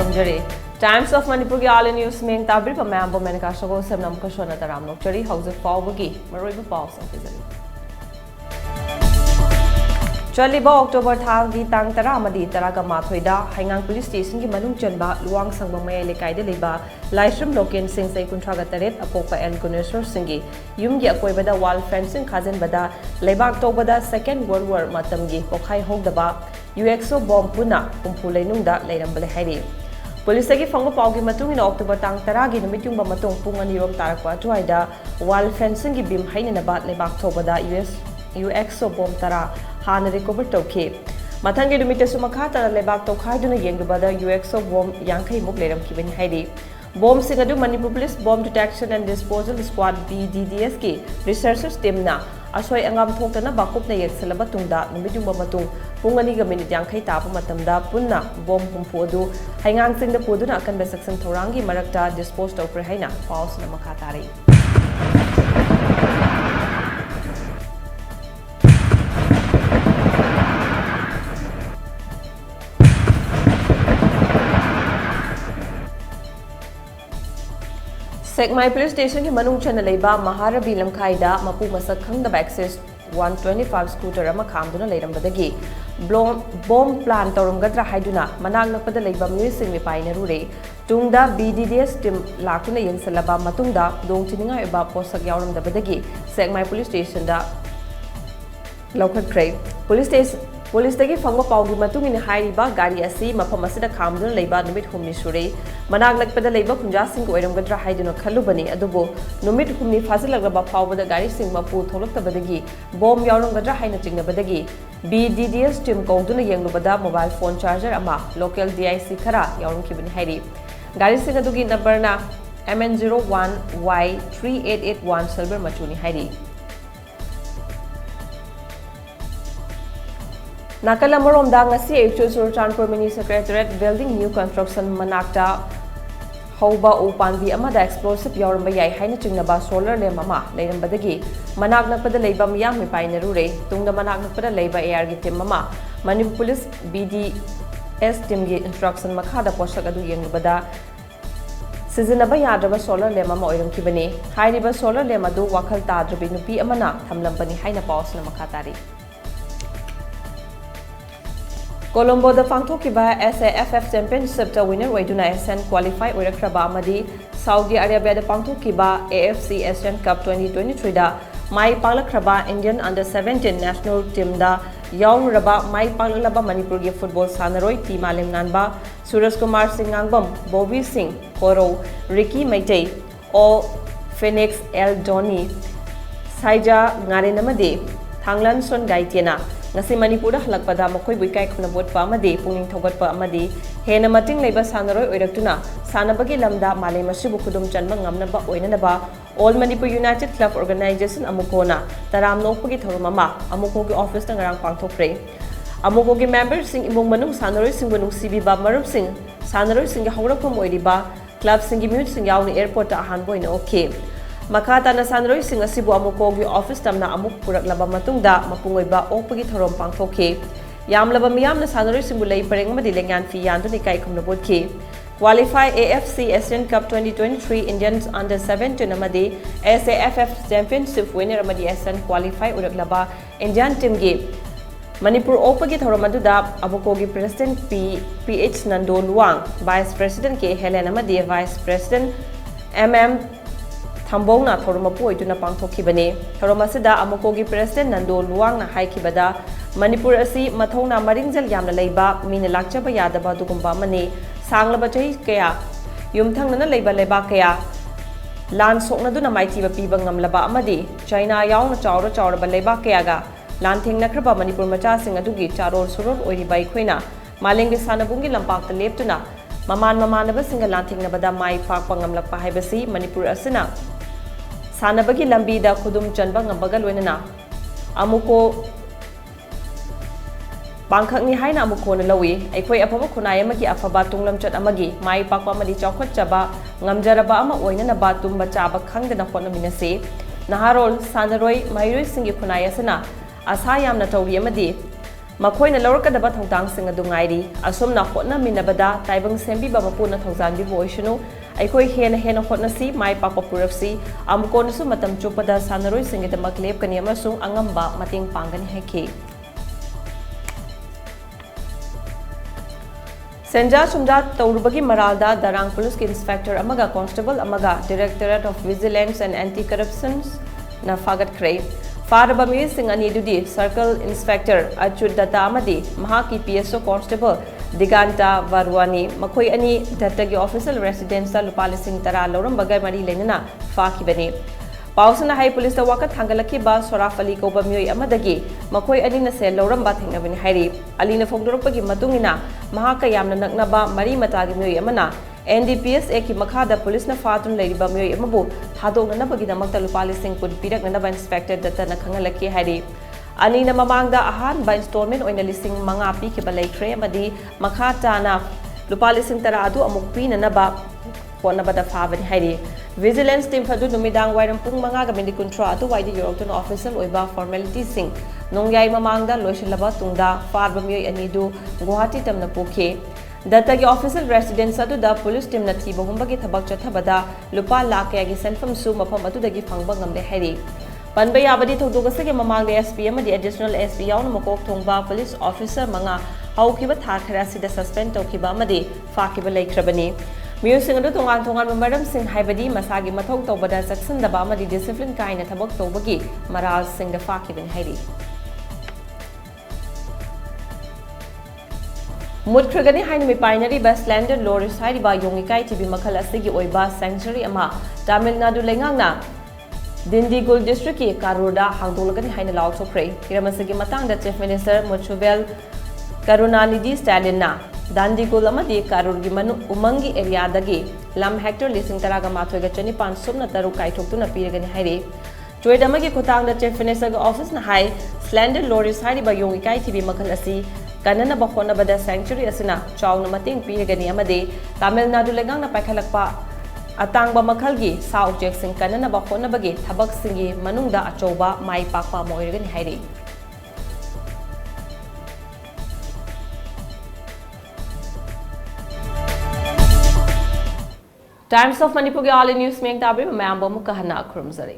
ꯈꯨꯔꯨꯝꯖꯔꯤ Times of Manipur ki all news meng tabri pa mayam bo menka shago semnam ka shona taram nokchari hauzik pawbagi maroiba paw samjari Chaliba October thagi tang tara amadi taraga mathoida Haingang Police Station ki manung chanba luang sangbang may lekai de liba Laishram Loken Singh Sai Kuntraga Taret Apoka El Guneshwar Singhi Yumgi Akoibada wall fencing Khazen Bada Lebak Tobada Second World War Matamgi Pokhai Hogdaba UXO bomb puna Pumpuleinungda Leirambale Hari Police ki fangba pawgi matung ina October tang taragi numit yung matung pungan nirom tarakwa tuaida wall fencing ki bim haina na bat lebak thobada UXO bomb tara hana recover tokhe mathangi numit sumakha tara lebak tokhai duna yengbada UXO bomb yangkai muk leram kibani haidi bomb singadu Manipur Police Bomb Detection and Disposal Squad BDDS ki researchers team na asoi angam thokna bakup na yeksalaba tungda numit yung matung pungani ga minute yangkai tapu matamda punna bomb humpu adu haingang singda puduna akan besaksam thorangi marakta dispose tokre haina paus na makatari Sekmai Police Station ki manung chana leiba Maharabi lamkhaida mapu masak khangda access 125 scooter ama khamduna leirambadagi bomb plan tawramgadra haiduna manak nakpada leiba music mi paina rure tungda BDDS team lakuna yengsalaba matungda dongchininga eba posak yawramdabadagi Sekmai Police Station da lokhatkrai Police tagi fangba pawgi matung in hairiba gari asi mafam asida khamduna leiba numit humni sure manak lakpada leiba kunja sing oiramgadra haiduna khalubani adubo numit humni fazilagraba phawbada gari sing mapu tholaktabadagi bomb yawramgadra haina chingnabadagi BDDS team kauduna yenglubada mobile phone charger ama local DIC khara yawramkibani hairi gari sing adugi number na MN01Y3881 silver machuni hairi Nakala Moromda ngasi Actual Chanpur Mini Secretariat Building New Construction Manakta Hauba Upanbi amada explosive yawramba yai haina chingnaba solar lamp ama leirambadagi manak nakpada leiba miyam mi paina rure tungda manak nakpada leiba AR gi team ama Manipur Police BDS team gi instruction makhada posak adu yengbada sizinaba yadraba solar lamp ama oiramkibani hairiba solar lamp adu wakhal tadrabi nupi amana thamlambani haina pausna makhatari Colombo the Pangtokiba SAFF Championship the winner Waiduna SN qualify Urakraba Amadi Saudi Arabia the Pangtokiba AFC Asian Cup 2023 da Mai Palakraba Indian under 17 national team da Yaung Raba Mai Palalaba Manipur ge football Sanaroi team Alim Nanba Suraj Kumar Singh Angbam Bobby Singh Koro Ricky Maitei O Phoenix El Doni Saija Ngarenamade Thanglan Son Gaitiana ngasi Manipur halakpada makoi buikai khuna botpa amadi pungning thogatpa amadi hena mating leiba sanaroi oiraktuna sanabagi lamda malai masibu khudum chanba ngamnaba oinanaba All Manipur United Club Organization amukona taram nokpagi thorumama amuko gi office na ngarang pangthokre amuko gi members sing imong manung sanaroi sing bunung sibiba marup sing sanaroi sing hawrakpam oiriba club sing mute sing yawni airport ta ahan boina okay Makata na sanaroi sing asibu amuko gi office tamna amuk puraklaba matungda mapungoiba opagi thorom pangthokhe yamlaba miyam na sanaroi sing bulai pareng madi lengan fi yanduni kai khumna bodkhe qualify AFC Asian Cup 2023 Indians under 17 amadi SAFF Championship winner amadi SN qualify uraklaba Indian team gi Manipur opagi thorom aduda amuko gi president PH Nando Luang vice president ke Helen amadi vice president Thambongna thormapu oituna pangthokibani thoromasida amukogi president Nando Luangna haikibada Manipur asi mathongna maringjal yamna leiba mina lakchaba yadaba dugumba mani sanglaba chai kaya yumthangnana leiba leba kaya lan sokna duna maithiba piba ngamlaba amadi China yaungna chawra leba kaya ga lan thengna khraba Manipur macha sing adugi charor suror oiriba ikhoina malengi sanabungi lampakta leptuna mamanaba singa lan thengna bada mai pakpa ngamlakpa haibasi Manipur asina Sanabagi lambi da khudum chanba ngambaga loinana amuko bangkhak ni haina amuko na lawi aikhoi afaba khunai amagi afaba tunglam chat amagi mai pakwa amadi chawkhat chaba ngamjaraba ama oinana ba tumba chaba khangdana honaminase naharol sanaroi mairoi singi khunai asana asa yamna tawri amadi ꯃꯈꯣꯏꯅ ꯂꯧꯔꯛꯀꯗꯕ ꯊꯧꯗꯥꯡꯁꯤꯡ ꯑꯗꯨ ꯉꯥꯏꯔꯤ ꯑꯁꯨꯝꯅ ꯍꯣꯠꯅꯃꯤꯟꯅꯕꯗ ꯇꯥꯏꯕꯪ ꯁꯦꯝꯕꯤꯕ ꯃꯄꯨꯅ ꯊꯧꯖꯥꯟꯕꯤꯕ ꯑꯣꯏꯁꯅꯨ ꯑꯩꯈꯣꯏ ꯍꯦꯟꯅ ꯍꯣꯠꯅꯁꯤ ꯃꯥꯏ ꯄꯥꯛꯄ ꯄꯨꯔꯛꯁꯤ ꯑꯃꯨꯛꯀꯣꯟꯅꯁꯨ ꯃꯇꯝ ꯆꯨꯞꯄꯗ ꯁꯥꯟꯅꯔꯣꯏꯁꯤꯡꯒꯤꯗꯃꯛ ꯂꯦꯞꯀꯅꯤ ꯑꯃꯁꯨꯡ ꯑꯉꯝꯕ ꯃꯇꯦꯡ ꯄꯥꯡꯒꯅꯤ ꯍꯥꯏꯈꯤ ꯁꯦꯟꯖꯥ ꯁꯨꯝꯖꯥ ꯇꯧꯔꯨꯕꯒꯤ ꯃꯔꯥꯜꯗ ꯗꯔꯥꯡ ꯄꯨꯂꯤꯁꯀꯤ ꯏꯟꯁꯄꯦꯛꯇꯔ ꯑꯃꯒ ꯀꯣꯟꯁꯇꯦꯕꯜ ꯑꯃꯒ ꯗꯤꯔꯦꯛꯇꯣꯔꯦꯠ ꯑꯣꯐ ꯚꯤꯖꯤꯂꯦꯟꯁ ꯑꯦꯟड ꯑꯦꯟꯇꯤ ꯀꯔꯞꯁꯟꯅ ꯐꯥꯒꯠꯈ꯭ꯔꯦ ꯐꯥꯔꯕ ꯃꯤꯑꯣꯏꯁꯤꯡ ꯑꯅꯤꯗꯨꯗꯤ ꯁꯔꯀꯜ ꯏꯟꯁꯄꯦꯛꯇꯔ ꯑꯆꯨꯠ ꯗꯠꯇ ꯑꯃꯗꯤ ꯃꯍꯥꯛꯀꯤ PSO ꯀꯣꯟꯁꯇꯦꯕꯜ ꯗꯤꯒꯥꯟꯇꯥ ꯕꯔꯋꯥꯅꯤ ꯃꯈꯣꯏ ꯑꯅꯤ ꯗꯠꯇꯒꯤ ꯑꯣꯐꯤꯁꯤꯌꯦꯜ ꯔꯦꯁꯤꯗꯦꯟꯁꯇ ꯂꯨꯄꯥ 10,000 ꯂꯧꯔꯝꯕꯒ ꯃꯔꯤ ꯂꯩꯅꯅ ꯐꯥꯈꯤꯕꯅꯤ ꯄꯥꯎꯁꯅ ꯍꯥꯏ ꯄꯨꯂꯤꯁꯇ ꯋꯥꯀꯠ ꯊꯥꯡꯒꯠꯂꯛꯈꯤꯕ ꯁꯣꯔꯥꯐ ꯑꯂꯤ ꯀꯧꯕ ꯃꯤꯑꯣꯏ ꯑꯃꯗꯒꯤ ꯃꯈꯣꯏ ꯑꯅꯤꯅ ꯁꯦꯜ ꯂꯧꯔꯝꯕ ꯊꯦꯡꯅꯕꯅꯤ ꯍꯥꯏꯔꯤ ꯑꯂꯤꯅ ꯐꯣꯡꯗꯣꯔꯛꯄꯒꯤ ꯃꯇꯨꯡꯏꯟꯅ ꯃꯍꯥꯛꯀ ꯌꯥꯝꯅ ꯅꯛꯅꯕ ꯃꯔꯤ ꯃꯇꯥꯒꯤ ꯃꯤꯑꯣꯏ ꯑꯃꯅ NDPS ꯑꯦꯛꯀꯤ ꯃꯈꯥꯗ ꯄꯨꯂꯤꯁꯅ ꯐꯥꯗꯨꯅ ꯂꯩꯔꯤꯕ ꯃꯤꯑꯣꯏ ꯑꯃꯕꯨ ꯊꯥꯗꯣꯛꯅꯅꯕꯒꯤꯗꯃꯛꯇ ꯂꯨꯄꯥ 10,000 ꯄꯤꯔꯛꯅꯅꯕ ꯏꯟꯁꯄꯦꯛꯇꯔ ꯗꯠꯇꯅ ꯈꯪꯍꯜꯂꯛꯈꯤ ꯍꯥꯏꯔꯤ ꯑꯅꯤꯅ ꯃꯃꯥꯡꯗ ꯑꯍꯥꯟꯕ ꯏꯟꯁꯇꯣꯜꯃꯦꯟ ꯑꯣꯏꯅ 5,000 ꯄꯤꯈꯤꯕ ꯂꯩꯈ꯭ꯔꯦ ꯑꯃꯗꯤ ꯃꯈꯥ ꯇꯥꯅ ꯂꯨꯄꯥ 10,000 ꯑꯗꯨ ꯑꯃꯨꯛ ꯄꯤꯅꯅꯕ ꯍꯣꯠꯅꯕꯗ ꯐꯥꯕꯅꯤ ꯍꯥꯏꯔꯤ ꯚꯤꯖꯤꯂꯦꯟꯁ ꯇꯤꯝ ꯑꯗꯨ ꯅꯨꯃꯤꯗꯥꯡ ꯋꯥꯏꯔꯝ ꯄꯨꯡ 5:30 ꯑꯗꯨꯋꯥꯏꯗ ꯌꯧꯔꯛꯇꯨꯅ ꯑꯣꯐꯤꯁꯤꯌꯦꯜ ꯑꯣꯏꯕ ꯐꯣꯔꯃꯦꯂꯤꯇꯤꯁꯤꯡ ꯅꯣꯡꯌꯥꯏ ꯃꯃꯥꯡꯗ ꯂꯣꯏꯁꯤꯜꯂꯕ ꯇꯨꯡꯗ ꯐꯥꯔꯕ ꯃꯤꯑꯣꯏ ꯑꯅꯤꯗꯨ ꯒꯨꯋꯥꯍꯥꯇꯤ ꯇꯝꯅ ꯄꯨꯈꯤ ꯗꯠꯇꯒꯤ ꯑꯣꯐꯤꯁꯤꯌꯦꯜ ꯔꯦꯁꯤꯗꯦꯟꯁ ꯑꯗꯨꯗ ꯄꯨꯂꯤꯁ ꯇꯤꯝꯅ ꯊꯤꯕ ꯍꯨꯝꯕꯒꯤ ꯊꯕꯛ ꯆꯠꯊꯕꯗ ꯂꯨꯄꯥ ꯂꯥꯈ ꯀꯌꯥꯒꯤ ꯁꯦꯟꯐꯝꯁꯨ ꯃꯐꯝ ꯑꯗꯨꯗꯒꯤ ꯐꯪꯕ ꯉꯝꯂꯦ ꯍꯥꯏꯔꯤ ꯄꯟꯕ ꯌꯥꯕꯗꯤ ꯊꯧꯗꯣꯛ ꯑꯁꯤꯒꯤ ꯃꯃꯥꯡꯗ SP ꯑꯃꯗꯤ ꯑꯦꯗꯤꯁꯅꯦꯜ SP ꯌꯥꯎꯅ ꯃꯀꯣꯛ ꯊꯣꯡꯕ ꯄꯨꯂꯤꯁ ꯑꯣꯐꯤꯁꯔ 5 ꯍꯧꯈꯤꯕ ꯊꯥ ꯈꯔ ꯑꯁꯤꯗ ꯁꯁꯄꯦꯟ ꯇꯧꯈꯤꯕ ꯑꯃꯗꯤ ꯐꯥꯈꯤꯕ ꯂꯩꯈ꯭ꯔꯕꯅꯤ ꯃꯤꯑꯣꯏꯁꯤꯡ ꯑꯗꯨ ꯇꯣꯉꯥꯟꯕ ꯃꯔꯝꯁꯤꯡ ꯍꯥꯏꯕꯗꯤ ꯃꯁꯥꯒꯤ ꯃꯊꯧ ꯇꯧꯕꯗ ꯆꯦꯛꯁꯤꯟꯗꯕ ꯑꯃꯗꯤ ꯗꯤꯁꯤꯄ꯭ꯂꯤꯟ ꯀꯥꯏꯅ ꯊꯕꯛ ꯇꯧꯕꯒꯤ ꯃꯔꯥꯜꯁꯤꯡꯗ ꯐꯥꯈꯤꯕꯅꯤ ꯍꯥꯏꯔꯤ ꯃꯨꯠꯈ꯭ꯔꯒꯅꯤ ꯍꯥꯏꯅ ꯃꯤꯄꯥꯏꯅꯔꯤꯕ ꯁ꯭ꯂꯦꯟꯗꯔ ꯂꯣꯔꯤꯁ ꯍꯥꯏꯔꯤꯕ ꯌꯣꯡꯏꯀꯥꯏ ꯊꯤꯕꯤ ꯃꯈꯜ ꯑꯁꯤꯒꯤ ꯑꯣꯏꯕ ꯁꯦꯡꯆꯨꯔꯤ ꯑꯃ ꯇꯥꯃꯤꯜ ꯅꯥꯗꯨ ꯂꯩꯉꯥꯛꯅ ꯗꯤꯟꯗꯤꯒꯨꯜ ꯗꯤꯁꯇ꯭ꯔꯤꯛꯀꯤ ꯀꯥꯔꯨꯔꯗ ꯍꯥꯡꯗꯣꯛꯂꯒꯅꯤ ꯍꯥꯏꯅ ꯂꯥꯎꯊꯣꯛꯈ꯭ꯔꯦ ꯍꯤꯔꯝ ꯑꯁꯤꯒꯤ ꯃꯇꯥꯡꯗ ꯆꯤꯐ ꯃꯤꯅꯤꯁꯇꯔ ꯃꯨꯠꯁꯨꯕꯦꯜ ꯀरुणाꯅꯤꯙꯤ ꯁ꯭ꯇꯥꯂꯤꯟꯅ ꯗꯥꯟꯗꯤꯒꯨꯜ ꯑꯃꯗꯤ ꯀꯥꯔꯨꯔꯒꯤ ꯎꯃꯪꯒꯤ ꯑꯦꯔꯤꯌꯥꯗꯒꯤ ꯂꯝ ꯍꯦꯛꯇꯔ 13,900 ꯁꯨꯞꯅ 3 ꯀꯥꯏꯊꯣꯛꯇꯨꯅ ꯄꯤꯔꯒꯅꯤ ꯍꯥꯏꯔꯤ ꯇ꯭ꯋꯤꯠ ꯑꯃꯒꯤ ꯈꯨꯠꯊꯥꯡꯗ ꯆꯤꯐ ꯃꯤꯅꯤꯁꯇꯔꯒꯤ ꯑꯣꯐꯤꯁꯅ ꯍꯥꯏ ꯁ꯭ꯂꯦꯟꯗꯔ ꯂꯣꯔꯤꯁ ꯍꯥꯏꯔꯤꯕ ꯌꯣꯡꯏꯀꯥꯏ ꯊꯤꯕꯤ ꯃꯈꯜ ꯑꯁꯤ ꯀꯟꯅꯅꯕ ꯍꯣꯠꯅꯕꯗ ꯁꯦꯡꯆꯨꯔꯤ ꯑꯁꯤꯅ ꯆꯥꯎꯅ ꯃꯇꯦꯡ ꯄꯤꯔꯒꯅꯤ ꯑꯃꯗꯤ ꯇꯥꯃꯤꯜ ꯅꯥꯗꯨ ꯂꯩꯉꯥꯛꯅ ꯄꯥꯏꯈꯠꯂꯛꯄ ꯑꯇꯥꯡꯕ ꯃꯈꯜꯒꯤ ꯁꯥ ꯎꯆꯦꯛꯁꯤꯡ ꯀꯟꯅꯅꯕ ꯍꯣꯠꯅꯕꯒꯤ ꯊꯕꯛꯁꯤꯡꯒꯤ ꯃꯅꯨꯡꯗ ꯑꯆꯧꯕ ꯃꯥꯏ ꯄꯥꯛꯄ ꯑꯃ ꯑꯣꯏꯔꯒꯅꯤ ꯍꯥꯏꯔꯤ Times of Manipur के ऑल न्यूज़ में ताबी मैं आंबो मुकहना खुरमजरी